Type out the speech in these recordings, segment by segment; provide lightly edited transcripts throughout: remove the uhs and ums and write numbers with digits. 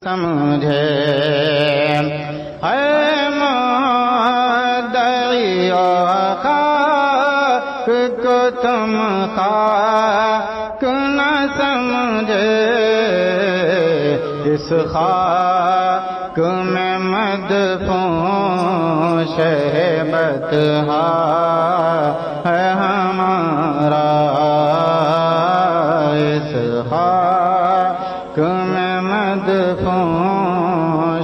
سمجھے اے مدعی خاک کو تم خاک نہ سمجھے، اس خاک میں مدفون شہبت ہے ہمارا، اس خاک میں مدفون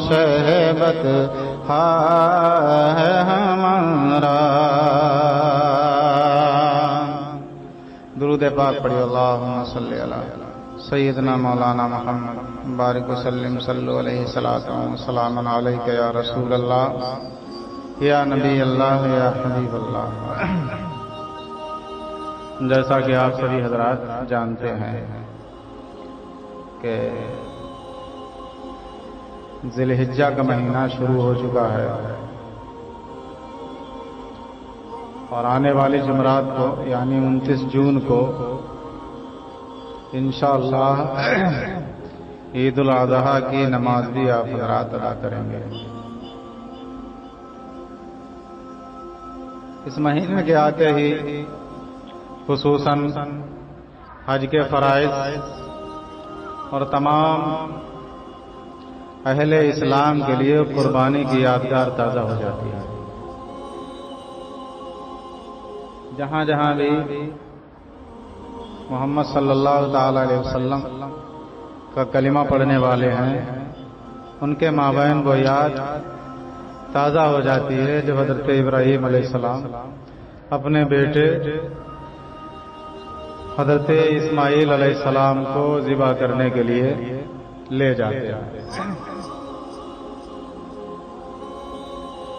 شہبت ہے ہمارا۔ درود پاک پڑھیے، اللہم صلی علی سیدنا مولانا محمد بارک وسلم، صلو علیہ الصلاۃ والسلام علیک یا رسول اللہ، یا نبی اللہ، یا حبیب اللہ۔ جیسا کہ آپ سبھی حضرات جانتے ہیں کہ ذی الحجہ کا مہینہ شروع ہو چکا ہے، اور آنے والی جمعرات کو یعنی 29 جون کو انشاءاللہ عید الاضحیٰ کی نماز بھی آپ حضرات ادا کریں گے۔ اس مہینے کے آتے ہی خصوصاً حج کے فرائض اور تمام اہل اسلام کے لیے قربانی کی یادگار تازہ ہو جاتی ہے۔ جہاں جہاں بھی محمد صلی اللہ تعالی علیہ وسلم کا کلمہ پڑھنے والے ہیں، ان کے مابین وہ یاد تازہ ہو جاتی ہے جب حضرت ابراہیم علیہ السلام اپنے بیٹے حضرت اسماعیل علیہ السلام کو ذبح کرنے کے لیے لے جاتے ہیں۔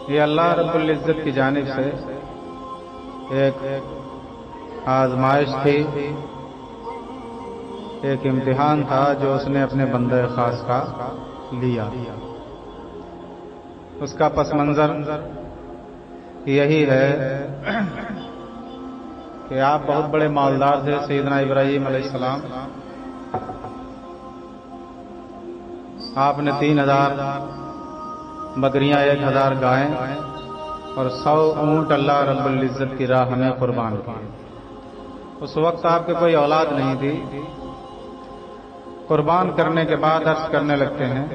یہ اللہ رب العزت کی جانب سے ایک آزمائش تھی، ایک امتحان تھا جو اس نے اپنے بندے خاص کا لیا۔ اس کا پس منظر یہی ہے کہ آپ بہت بڑے مالدار تھے، سیدنا ابراہیم علیہ السلام، آپ نے 3000 بکریاں، 1000 گائیں اور 100 اونٹ اللہ رب العزت کی راہ میں قربان کیے۔ اس وقت آپ کے کوئی اولاد نہیں تھی۔ قربان کرنے کے بعد عرض کرنے لگتے ہیں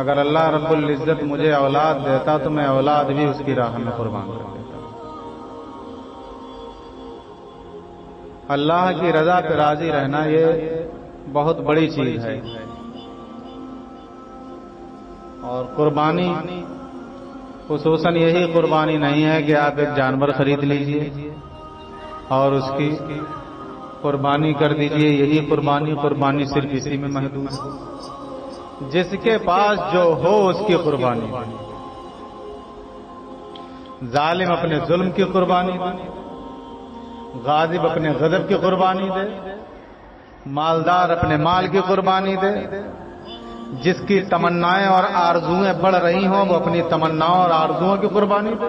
اگر اللہ رب العزت مجھے اولاد دیتا تو میں اولاد بھی اس کی راہ میں قربان کر دیتا۔ اللہ کی رضا پہ راضی رہنا یہ بہت بڑی چیز ہے، اور قربانی خصوصاً یہی قربانی نہیں ہے کہ آپ ایک جانور خرید لیجئے اور اس کی قربانی کر دیجئے۔ یہی قربانی صرف اسی میں محدود ہے، جس کے پاس جو ہو اس کی قربانی دے۔ ظالم اپنے ظلم کی قربانی دے، غاضب اپنے غضب کی قربانی دے، مالدار اپنے مال کی قربانی دے۔ جس کی تمنائیں اور آرزوئیں بڑھ رہی ہوں وہ اپنی تمناؤں اور آرزوؤں کی قربانی دے۔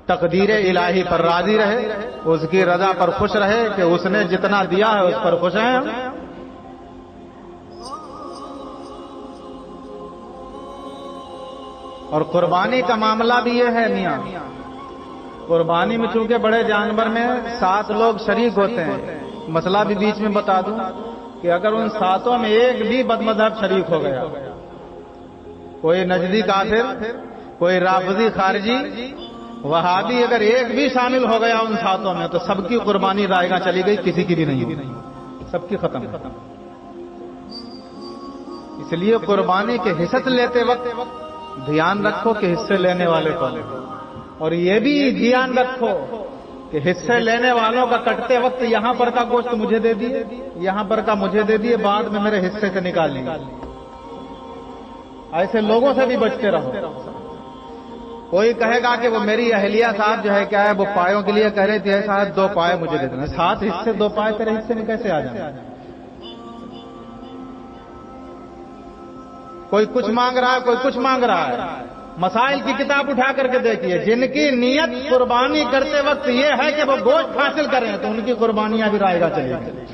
تقدیر الہی پر راضی رہے، اس کی رضا پر خوش رہے کہ اس نے جتنا دیا ہے اس پر خوش ہیں۔ اور قربانی کا معاملہ بھی یہ ہے میاں، قربانی میں چونکہ بڑے جانور میں 7 لوگ شریک ہوتے ہیں۔ مسئلہ بھی بیچ میں بتا دوں کہ اگر ان 7 میں ایک بھی بدمذہب شریک ہو گیا، کوئی نجدی کافر، کوئی رافضی خارجی، وہابی، اگر ایک بھی شامل ہو گیا ان 7 میں تو سب کی قربانی رائے گاہ چلی گئی، کسی کی بھی نہیں ہوئی، سب کی ختم۔ اس لیے قربانی کے حصت لیتے وقت دھیان رکھو کہ حصے لینے والے کون ہیں، اور یہ بھی دھیان رکھو کہ حصے لینے والوں کا کٹتے وقت یہاں پر کا گوشت مجھے دے دیے، یہاں پر کا مجھے دے دیے، بعد میں میرے حصے سے نکال لیں۔ ایسے لوگوں سے بھی بچتے رہو۔ کوئی کہے گا کہ وہ میری اہلیہ صاحب جو ہے کیا ہے وہ پایوں کے لیے کہہ رہی تھی، صاحب 2 پائے مجھے دے دینا، 7 حصے 2 پائے تیرے حصے میں کیسے آ جائیں؟ کوئی کچھ مانگ رہا ہے، کوئی کچھ مانگ رہا ہے۔ مسائل کی کتاب اٹھا کر کے دیکھیے، جن کی نیت قربانی کرتے وقت یہ ہے کہ وہ گوشت حاصل کریں تو ان کی قربانیاں بھی رائے گاہ چلی گئی۔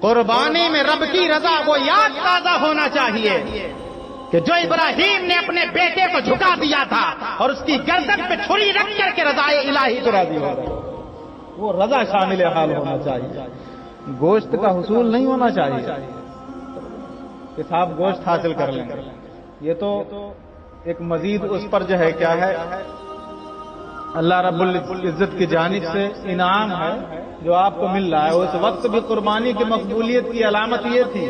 قربانی میں رب کی رضا وہ یاد تازہ ہونا چاہیے کہ جو ابراہیم نے اپنے بیٹے کو جھکا دیا تھا اور اس کی گردن پہ چھری رکھ کر کے رضائے الہی کو راضی ہو گئے، وہ رضا شامل حال ہونا چاہیے، گوشت کا حصول نہیں ہونا چاہیے کہ صاحب گوشت حاصل کر لیں، یہ تو ایک مزید اس پر جو ہے کیا ہے اللہ رب العزت کی جانب سے انعام ہے جو آپ کو مل رہا ہے۔ اس وقت بھی قربانی کی مقبولیت کی علامت یہ تھی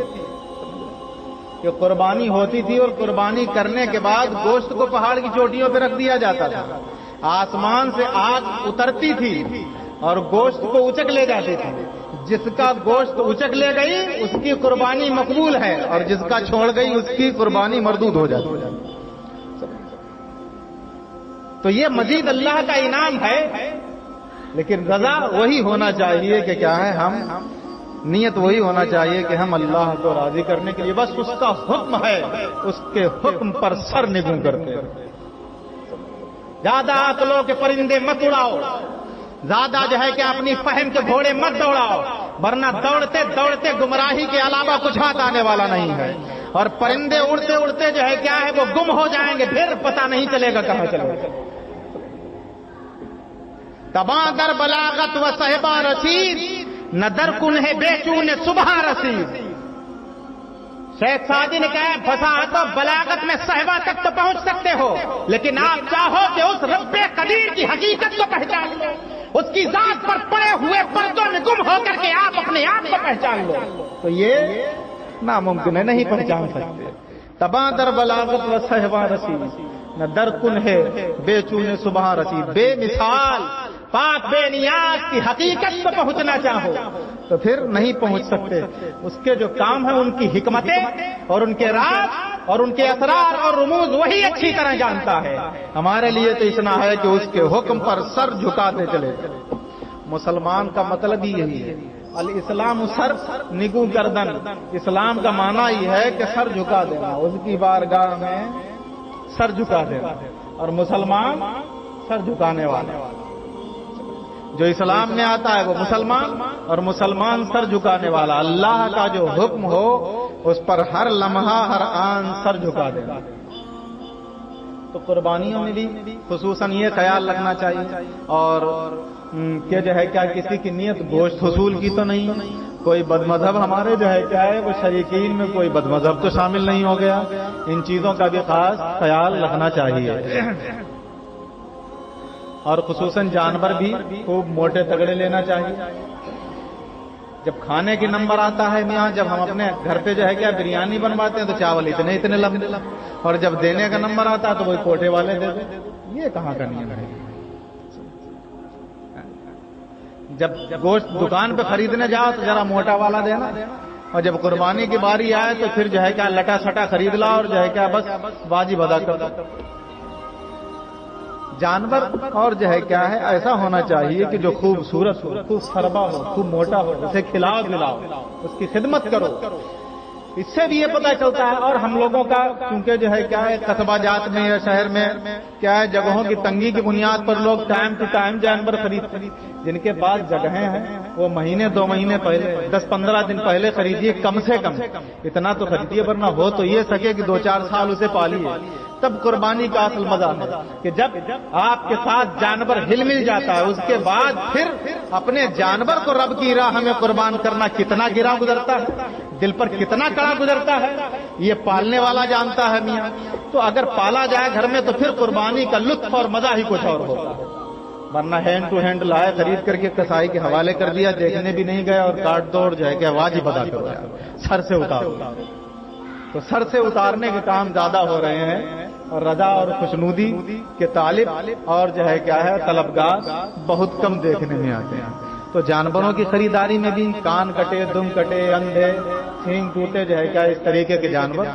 کہ قربانی ہوتی تھی اور قربانی کرنے کے بعد گوشت کو پہاڑ کی چوٹیوں پہ رکھ دیا جاتا تھا، آسمان سے آگ اترتی تھی اور گوشت کو اچک لے جاتی تھی، جس کا گوشت اچک لے گئی اس کی قربانی مقبول ہے اور جس کا چھوڑ گئی اس کی قربانی مردود ہو جاتی ہے۔ تو یہ مزید اللہ کا انعام ہے، لیکن رضا وہی ہونا چاہیے کہ کیا ہے، ہم نیت وہی ہونا چاہیے کہ ہم اللہ کو راضی کرنے کے لیے بس اس کا حکم ہے، اس کے حکم پر سر نگوں کرتے ہیں۔ زیادہ عقلوں کے پرندے مت اڑاؤ، زیادہ جو ہے کہ اپنی فہم کے گھوڑے مت دوڑاؤ، ورنہ دوڑتے دوڑتے گمراہی کے علاوہ کچھ ہاتھ آنے والا نہیں ہے، اور پرندے اڑتے اڑتے جو ہے کیا ہے وہ گم ہو جائیں گے، پھر پتہ نہیں چلے گا کہاں چلے گا۔ تباں در بلاغت و صحبہ رسید، نہ در کنہ بے چون صبح رسید۔ شیخ سعدی نے کہا فصاحت و بلاغت میں صحبہ تک تو پہنچ سکتے ہو، لیکن آپ چاہو کہ اس رب قدیر کی حقیقت کو پہچان لو، اس کی ذات پر پڑے ہوئے پردوں میں گم ہو کر کے آپ اپنے آپ کو پہچان لو، تو یہ ناممکن ہے، نہیں پہچان سکتے۔ تباں در بلاغت و صحبہ رسید، نہ در کنہ بے چون صبح رسید۔ بے مثال پاک بے نیاز کی حقیقت کو پہنچنا چاہو تو پھر نہیں پہنچ سکتے۔ اس کے جو کام ہیں ان کی حکمتیں اور ان کے راز اور ان کے اسرار اور رموز وہی اچھی طرح جانتا ہے۔ ہمارے لیے تو اتنا ہے کہ اس کے حکم پر سر جھکاتے چلے۔ مسلمان کا مطلب ہی یہی ہے، الاسلام سر نگو گردن۔ اسلام کا معنی یہ ہے کہ سر جھکا دینا، اس کی بارگاہ میں سر جھکا دینا، اور مسلمان سر جھکانے والے۔ جو اسلام میں آتا ہے وہ مسلمان، اور مسلمان سر جھکانے والا۔ اللہ کا جو حکم ہو اس پر ہر لمحہ ہر آن سر جھکا دینا۔ تو قربانیوں میں بھی خصوصاً یہ خیال رکھنا چاہیے، اور کہ جو ہے کیا کسی کی نیت گوشت حصول کی تو نہیں، کوئی بد مذہب ہمارے جو ہے کیا ہے وہ شریکین میں کوئی بد مذہب تو شامل نہیں ہو گیا، ان چیزوں کا بھی خاص خیال رکھنا چاہیے۔ اور خصوصاً جانور بھی خوب موٹے تگڑے لینا چاہیے۔ جب کھانے کی نمبر آتا ہے میاں، جب ہم اپنے گھر پہ جو ہے کیا بریانی بنواتے ہیں تو چاول اتنے لمبے، اور جب دینے کا نمبر آتا ہے تو وہی کوٹے والے دے دیں، یہ کہاں کا نیم ہے؟ جب گوشت دکان پہ خریدنے جاؤ تو ذرا موٹا والا دینا، اور جب قربانی کی باری آئے تو پھر جو ہے کیا لٹا سٹا خرید لا اور جو ہے کیا بس واجب ادا کر دو۔ جانور اور جو ہے کیا ہے ایسا ہونا چاہیے کہ جو خوبصورت ہو، خوب سربا ہو، خوب موٹا ہو، اسے کھلاؤ پلاؤ، اس کی خدمت کرو۔ اس سے بھی یہ پتہ چلتا ہے، اور ہم لوگوں کا کیونکہ جو ہے کیا ہے قصبہ جات میں یا شہر میں کیا ہے جگہوں کی تنگی کی بنیاد پر لوگ ٹائم ٹو ٹائم جانور خریدتے ہیں۔ جن کے پاس جگہیں ہیں وہ مہینے 2 مہینے پہلے 10-15 دن پہلے خریدیے، کم سے کم اتنا تو خریدیے، ورنہ ہو تو یہ سکے کہ 2-4 سال اسے پالیے، تب قربانی کا اصل مزہ ہے کہ جب آپ کے ساتھ جانور ہل مل جاتا ہے، اس کے بعد پھر اپنے جانور کو رب کی راہ میں قربان کرنا کتنا گرا گزرتا ہے، دل پر کتنا کڑا گزرتا ہے، یہ پالنے والا جانتا ہے میاں۔ تو اگر پالا جائے گھر میں تو پھر قربانی کا لطف اور مزہ ہی کچھ اور ہوتا ہے، ورنہ ہینڈ ٹو ہینڈ لائے خرید کر کے کسائی کے حوالے کر دیا، دیکھنے بھی نہیں گئے اور کاٹ دوڑ جو ہے کہ واجب ادا کرو، سر سے اتارو۔ تو سر سے اتارنے کے کام زیادہ ہو رہے ہیں، اور رضا اور خوشنودی کے طالب اور جو ہے کیا ہے طلبگار بہت کم دیکھنے میں آتے ہیں۔ تو جانوروں کی خریداری میں بھی کان کٹے، دم کٹے، اندھے، سینگ ٹوٹے جو ہے کیا اس طریقے کے جانور،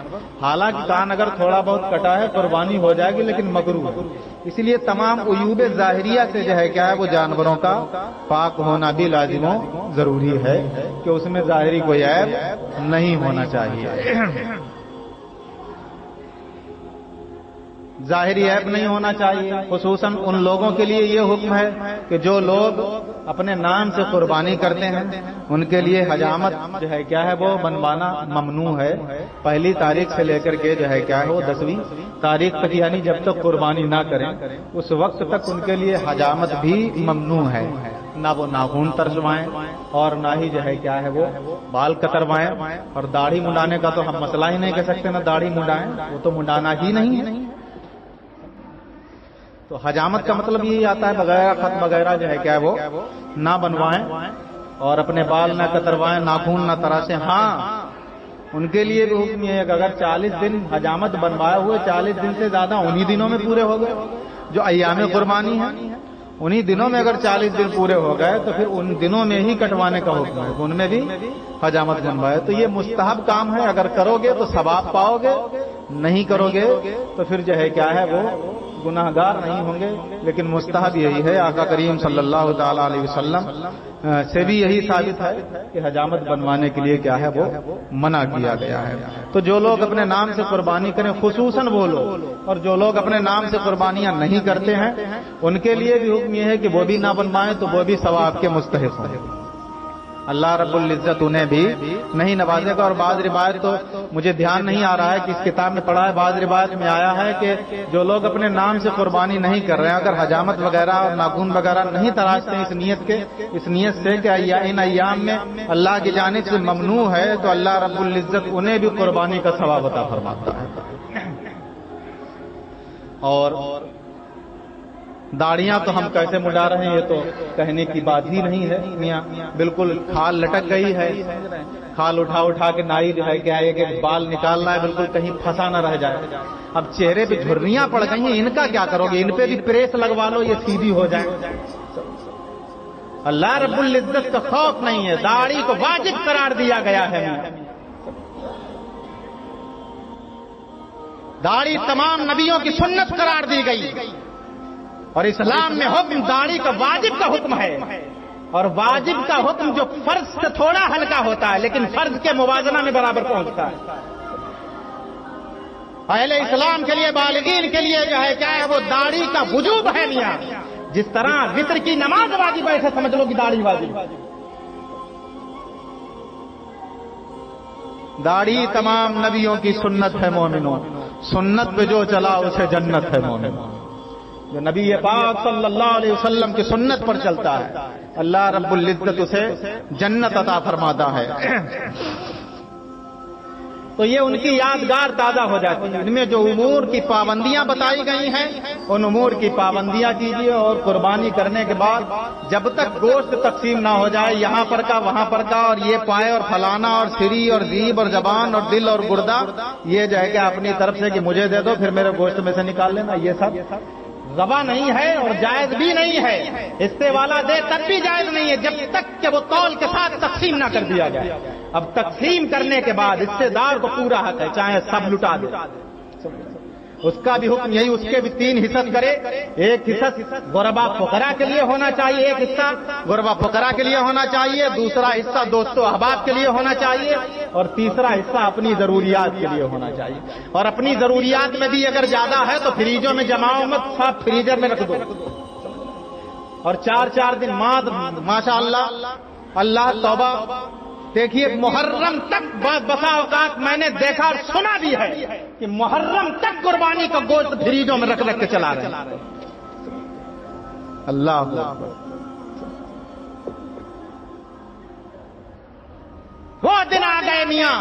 حالانکہ کان اگر تھوڑا بہت کٹا ہے قربانی ہو جائے گی لیکن مکروہ ہے، اس لیے تمام عیوب ظاہریہ سے جو ہے کیا ہے وہ جانوروں کا پاک ہونا بھی لازم و ضروری ہے کہ اس میں ظاہری کوئی عیب نہیں ہونا چاہیے، ظاہری عیب نہیں ہونا چاہیے۔ خصوصاً ان لوگوں کے لیے یہ حکم ہے کہ جو لوگ اپنے نام سے قربانی کرتے ہیں ان کے لیے حجامت جو ہے کیا ہے وہ بنوانا ممنوع ہے. پہلی تاریخ سے لے کر کے جو ہے کیا ہے وہ 10ویں تاریخ تک، یعنی جب تک قربانی نہ کریں اس وقت تک ان کے لیے حجامت بھی ممنوع ہے. نہ وہ ناخن ترشوائیں اور نہ ہی جو ہے کیا ہے وہ بال کتروائیں. اور داڑھی منڈانے کا تو ہم مسئلہ ہی نہیں کہہ سکتے، نہ داڑھی منڈائیں، وہ تو منڈانا ہی نہیں ہے. تو حجامت کا مطلب یہی آتا ہے بغیر خط وغیرہ جو ہے کیا ہے وہ نہ بنوائیں اور اپنے بال نہ کتروائیں، ناخن نہ تراشیں. ہاں ان کے لیے بھی حکم یہ ہے کہ اگر 40 دن حجامت بنوائے ہوئے 40 دن سے زیادہ انہی دنوں میں پورے ہو گئے جو ایام قربانی ہے، انہی دنوں میں اگر 40 دن پورے ہو گئے تو پھر ان دنوں میں ہی کٹوانے کا حکم ہے، ان میں بھی حجامت بنوائے. تو یہ مستحب کام ہے، اگر کرو گے تو ثواب پاؤ گے، نہیں کرو گے تو پھر جو ہے کیا ہے وہ گناہ گار نہیں ہوں گے. لیکن مستحب یہی ہے. آقا کریم صلی اللہ تعالی علیہ وسلم سے بھی یہی ثابت ہے کہ حجامت بنوانے کے لیے کیا ہے وہ منع کیا گیا ہے. تو جو لوگ اپنے نام سے قربانی کریں، خصوصاً وہ لوگ، اور جو لوگ اپنے نام سے قربانیاں نہیں کرتے ہیں ان کے لیے بھی حکم یہ ہے کہ وہ بھی نہ بنوائیں تو وہ بھی ثواب کے مستحق ہوں. اللہ رب العزت انہیں بھی نہیں نوازے گا. اور بعض روایت تو مجھے دھیان نہیں آ رہا ہے کہ اس کتاب میں پڑھا ہے، بعض روایت میں آیا ہے کہ جو لوگ اپنے نام سے قربانی نہیں کر رہے ہیں، اگر حجامت وغیرہ اور ناخن وغیرہ نہیں تراشتے ہیں اس نیت سے کہ ان ایام میں اللہ کی جانب سے ممنوع ہے، تو اللہ رب العزت انہیں بھی قربانی کا ثواب عطا فرماتا ہے. اور داڑیاں تو ہم کیسے مڈا رہے ہیں یہ تو کہنے کی بات ہی نہیں ہے میاں. بالکل کھال لٹک گئی ہے، کھال اٹھا کے نائی جو ہے کیا ہے کہ بال نکالنا ہے، بالکل کہیں پھنسا نہ رہ جائے. اب چہرے پہ جھریاں پڑ گئی ہیں، ان کا کیا کرو گے؟ ان پہ بھی پریس لگوا لو، یہ سیدھی ہو جائے. اللہ رب العزت کا خوف نہیں ہے، داڑھی کو واجب قرار دیا گیا ہے. داڑھی تمام نبیوں کی سنت قرار دی گئی، اور اسلام میں حکم داڑھی کا واجب کا حکم ہے. اور واجب کا حکم جو فرض سے تھوڑا ہلکا ہوتا ہے لیکن فرض کے موازنہ میں برابر پہنچتا ہے. اہل اسلام کے لیے، بالغین کے لیے جو ہے کیا ہے وہ داڑھی کا وجوب ہے میاں. جس طرح وتر کی نماز واجب ہے، ایسے سمجھ لو کہ داڑھی واجب. داڑھی تمام نبیوں کی سنت ہے مومنوں. سنت پہ جو چلا اسے جنت ہے مومنوں. جو نبی پاک صلی اللہ علیہ وسلم کی سنت پر چلتا ہے اللہ رب العزت اسے جنت عطا فرماتا ہے. تو یہ ان کی یادگار تازہ ہو جاتی ہے. ان میں جو امور کی پابندیاں بتائی گئی ہیں ان امور کی پابندیاں کیجیے. اور قربانی کرنے کے بعد جب تک گوشت تقسیم نہ ہو جائے، یہاں پر کا وہاں پر کا، اور یہ پائے اور فلانا اور سری اور زیب اور زبان اور دل اور گردہ، یہ جو ہے کہ اپنی طرف سے کہ مجھے دے دو پھر میرے گوشت میں سے نکال لینا، یہ سب روا نہیں ہے اور جائز بھی نہیں ہے. حصے والا دے تب بھی جائز نہیں ہے جب تک کہ وہ تول کے ساتھ تقسیم نہ کر دیا جائے. اب تقسیم کرنے کے بعد حصے دار کو پورا حق ہے، چاہے سب لٹا دے. اس کا بھی حکم یہی، اس کے بھی 3 حصص کرے. ایک حصہ غربا فقراء کے لیے ہونا چاہیے، ایک حصہ غربا فقراء کے لیے ہونا چاہیے، دوسرا حصہ دوستوں احباب کے لیے ہونا چاہیے، اور تیسرا حصہ اپنی ضروریات کے لیے ہونا چاہیے. اور اپنی ضروریات میں بھی اگر زیادہ ہے تو فریجوں میں جماؤ مت، سب فریزر میں رکھ دو. اور 4 دن ماشاء اللہ توبہ. دیکھیے محرم تک بسا اوقات میں نے دیکھا اور سنا بھی ہے کہ محرم تک قربانی کا گوشت فریجوں میں رکھ کے چلا رہے ہیں. اللہ اکبر. وہ دن آ گئے میاں،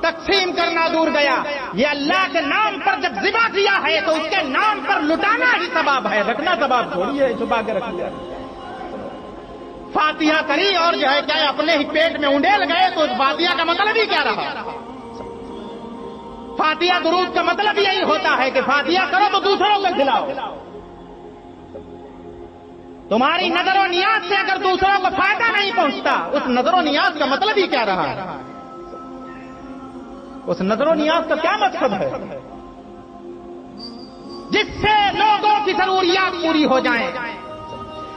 تقسیم کرنا دور گیا. یہ اللہ کے نام پر جب ذبح کیا ہے تو اس کے نام پر لٹانا ہی ثواب ہے، رکھنا ثواب تھوڑی ہے چھپا کے رکھ لیا. فاتحہ کری اور جو ہے کیا اپنے ہی پیٹ میں انڈیل گئے تو اس فاتحہ کا مطلب ہی کیا رہا؟ فاتحہ درود کا مطلب یہی ہوتا ہے کہ فاتحہ کرو تو دوسروں کو کھلاؤ. تمہاری نظر و نیاز سے اگر دوسروں کو فائدہ نہیں پہنچتا، اس نظر و نیاز کا مطلب ہی کیا رہا؟ اس نظر و نیاز کا کیا مقصد ہے؟ جس سے لوگوں کی ضروریات پوری ہو جائیں.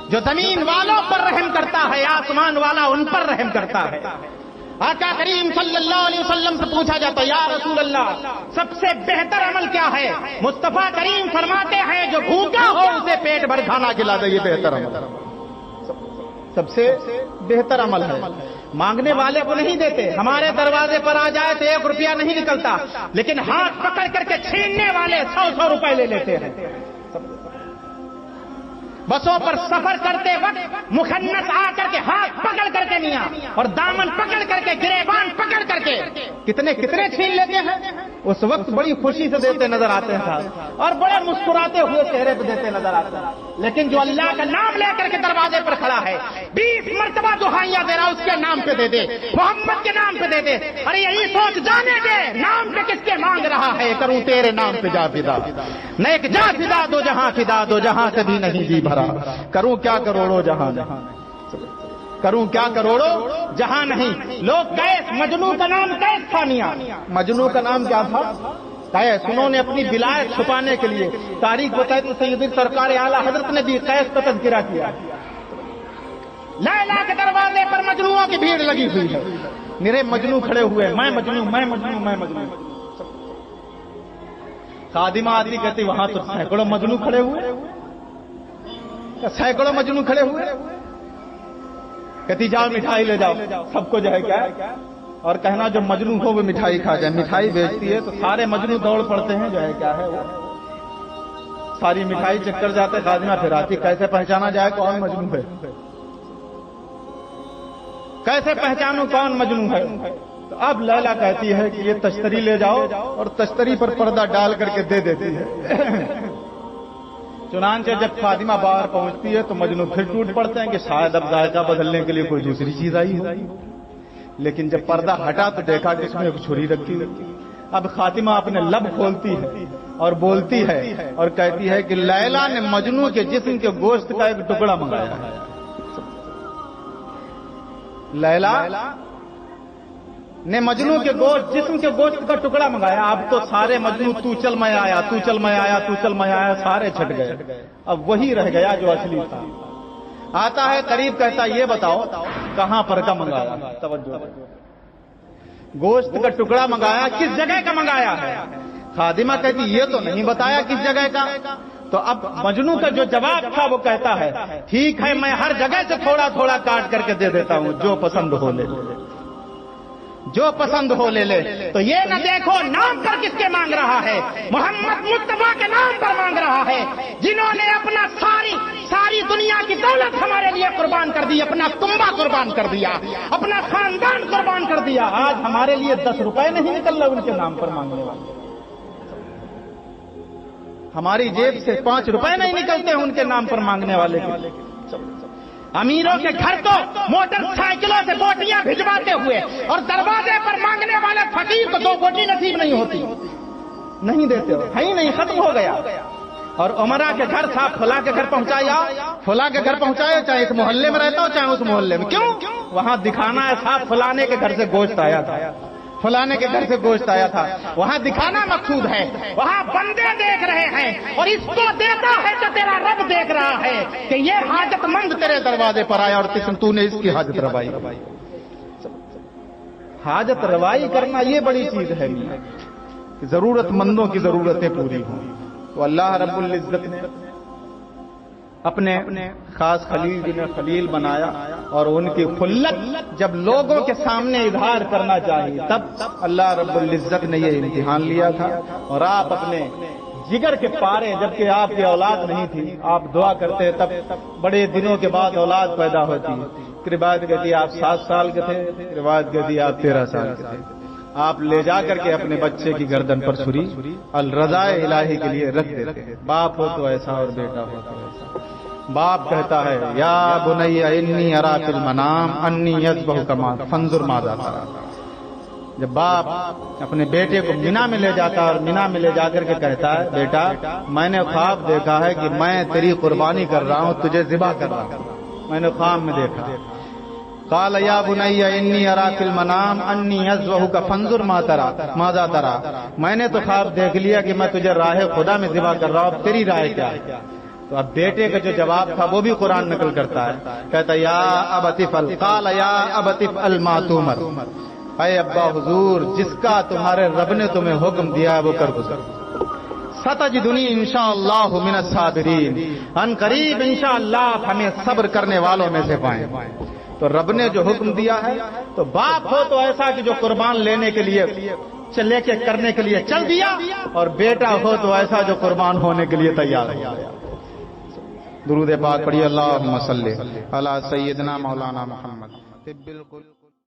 جو زمین والوں پر رحم کرتا ہے، آسمان والا ان پر رحم کرتا ہے. آقا کریم صلی اللہ علیہ وسلم سے پوچھا جاتا ہے، یا رسول اللہ سب سے بہتر عمل کیا ہے؟ مصطفیٰ کریم فرماتے ہیں جو بھوکا ہو اسے پیٹ بھر کھانا کھلا دے، یہ بہتر عمل. سب سے بہتر عمل ہے. مانگنے والے کو نہیں دیتے. ہمارے دروازے پر آ جائے تو 1 روپیہ نہیں نکلتا، لیکن ہاتھ پکڑ کر کے چھیننے والے 100 روپے لے لیتے ہیں. بسوں پر سفر کرتے وقت مخنث آ کر کے ہاتھ پکڑ کر کے میاں اور دامن پکڑ کر کے گریبان پکڑ کر کے کتنے چھین لیتے ہیں. اس وقت بڑی خوشی سے دیتے نظر آتے ہیں صاحب، اور بڑے مسکراتے ہوئے چہرے پہ دیتے نظر آتے ہیں. لیکن جو اللہ کا نام لے کر کے دروازے پر کھڑا ہے، 20 مرتبہ دعائیاں دے رہا، اس کے نام پہ دے دے، محمد کے نام پہ دے دے. ارے یہی سوچ جانے دے نام پہ کس کے مانگ رہا ہے. کروں تیرے نام پہ جا فدا، نہ ایک جا فدا دو جہاں فدا، دو جہاں سے بھی نہیں جی بھرا. کروں کیا کروڑوں جہاں، کروں کیا کروڑوں جہاں نہیں. لوگ قیس، مجنو کا نام قیس تھا میاں. مجنو کا نام کیا تھا؟ قیس. انہوں نے اپنی ولایت چھپانے کے لیے تاریخ بتائی تو سیدی سرکار اعلیٰ حضرت نے بھی قیس کا تذکرہ کیا. لیلا کے دروازے پر مجنوؤں کی بھیڑ لگی ہوئی ہے. میرے مجنو کھڑے ہوئے، میں مجنو، میں مجنو، میں مجنو. خادمہ آدمی کہتی وہاں تو سینکڑوں مجنو کھڑے ہوئے، سینکڑوں مجنو کھڑے ہوئے. کہتی جاؤ مٹھائی لے جاؤ. سب کو جو ہے کیا اور کہنا جو مجنو ہو وہ مٹھائی کھا جائے. مٹھائی بیچتی ہے تو سارے مجنو دوڑ پڑتے ہیں، جو ہے کیا ہے وہ ساری مٹھائی چک کر جاتے. خادمہ پھر آتی، کیسے پہچانا جائے کون مجنو ہے، کیسے پہچانوں کون مجنو ہے. تو اب لیلا کہتی ہے کہ یہ تشتری لے جاؤ، اور تشتری پر پردہ ڈال کر کے دے دیتی ہے. چنانچہ جب خادمہ باہر پہنچتی ہے تو مجنو پھر ٹوٹ پڑتے ہیں کہ شاید اب ذائقہ بدلنے کے لیے کوئی دوسری چیز آئی ہو. لیکن جب پردہ ہٹا تو دیکھا کہ اس میں ایک چھری رکھی. اب خاتمہ اپنے لب کھولتی ہے اور بولتی ہے اور کہتی ہے کہ لیلا نے مجنو کے جسم کے گوشت کا ایک ٹکڑا منگایا ہے. لیلا نے مجنو کے گوشت، جسم کے گوشت کا ٹکڑا منگایا. اب تو سارے مجنو تو چل میں آیا، تو چل میں آیا، تو چل میں آیا، سارے چھٹ گئے. اب وہی رہ گیا جو اصلی تھا. آتا ہے قریب، کہتا یہ بتاؤ کہاں پر کا منگایا. توجہ، گوشت کا ٹکڑا منگایا کس جگہ کا منگایا ہے. خادمہ کہتی یہ تو نہیں بتایا کس جگہ کا. تو اب مجنو کا جو جواب تھا وہ کہتا ہے ٹھیک ہے میں ہر جگہ سے تھوڑا تھوڑا کاٹ کر کے دے دیتا ہوں، جو پسند ہو لے، جو پسند ہو لے لے. تو یہ نہ دیکھو نام پر کس کے مانگ رہا ہے، محمد مصطفیٰ کے نام پر مانگ رہا ہے، جنہوں نے اپنا ساری دنیا کی دولت ہمارے لیے قربان کر دی، اپنا کنبہ قربان کر دیا، اپنا خاندان قربان کر دیا. آج ہمارے لیے 10 روپے نہیں نکل رہے ان کے نام پر مانگنے والے. ہماری جیب سے 5 روپے نہیں نکلتے ان کے نام پر مانگنے والے. امیروں کے گھر تو موٹر سائیکلوں سے بوٹیاں بھجواتے ہوئے، اور دروازے پر مانگنے والے فقیر کو 2 بوٹی نصیب نہیں ہوتی، نہیں دیتے ہو، ہے ہی نہیں، ختم ہو گیا. اور عمرہ کے گھر صاحب فلاں کے گھر پہنچایا، فلاں کے گھر پہنچایا، چاہے اس محلے میں رہتا ہو چاہے اس محلے میں. کیوں؟ وہاں دکھانا ہے صاحب فلانے کے گھر سے گوشت آیا تھا، فلانے کے گھر سے گوشت آیا تھا. وہاں دکھانا مقصود ہے. وہاں بندے دیکھ رہے ہیں، اور اس کو دیتا ہے تو تیرا رب دیکھ رہا ہے کہ یہ حاجت مند تیرے دروازے پر آیا اور تو نے اس کی حاجت روائی. حاجت روائی کرنا یہ بڑی چیز ہے کہ ضرورت مندوں کی ضرورتیں پوری ہوں. تو اللہ رب العزت نے اپنے خاص خلیل جنہیں خلیل بنایا، اور ان کی خلت جب لوگوں کے سامنے اظہار کرنا چاہیے تب اللہ رب العزت نے یہ امتحان لیا تھا. اور آپ اپنے جگر کے پارے، جبکہ آپ کی اولاد نہیں تھی، آپ دعا کرتے تب بڑے دنوں کے بعد اولاد پیدا ہوتی. روایت کہتی آپ 7 سال کے تھے، روایت کہتی آپ 13 سال کے تھے. آپ لے جا کر کے اپنے بچے کی گردن پر چھری الرضائے الہی کے لیے رکھ دیتے. باپ ہو تو ایسا اور بیٹا ہو تو ایسا. باپ کہتا ہے یا بنی انی ارا فی المنام انی یذبحک فانظر ماذا ترى. جب باپ اپنے بیٹے کو مینا میں لے جاتا اور مینا میں لے جا کر کے کہتا ہے بیٹا میں نے خواب دیکھا ہے کہ میں تیری قربانی کر رہا ہوں، تجھے ذبح کر رہا ہوں، میں نے خواب میں دیکھا. قال یا بنی انی ارا فی المنام انی یذبحک فانظر ماذا ترى. میں نے تو خواب دیکھ لیا کہ میں تجھے راہ خدا میں ذبح کر رہا ہوں، تیری رائے کیا ہے. تو اب بیٹے کا جو جواب تھا وہ بھی قرآن نقل کرتا ہے، کہتا یا ابت افعل. قال یا ابت افعل ما تؤمر. اے ابا حضور جس کا تمہارے رب نے تمہیں حکم دیا ہے وہ کر گزر. ستجدنی انشاءاللہ من الصابرین، ان قریب انشاءاللہ ہمیں صبر کرنے والوں میں سے پائیں۔ تو رب نے جو حکم دیا ہے، تو باپ ہو تو ایسا کہ جو قربان لینے کے لیے لے کے کرنے کے لیے چل دیا، اور بیٹا ہو تو ایسا جو قربان ہونے کے لیے تیار ہو گیا۔ درود پاک پڑھیے، اللہم صلی علی سیدنا مولانا محمد۔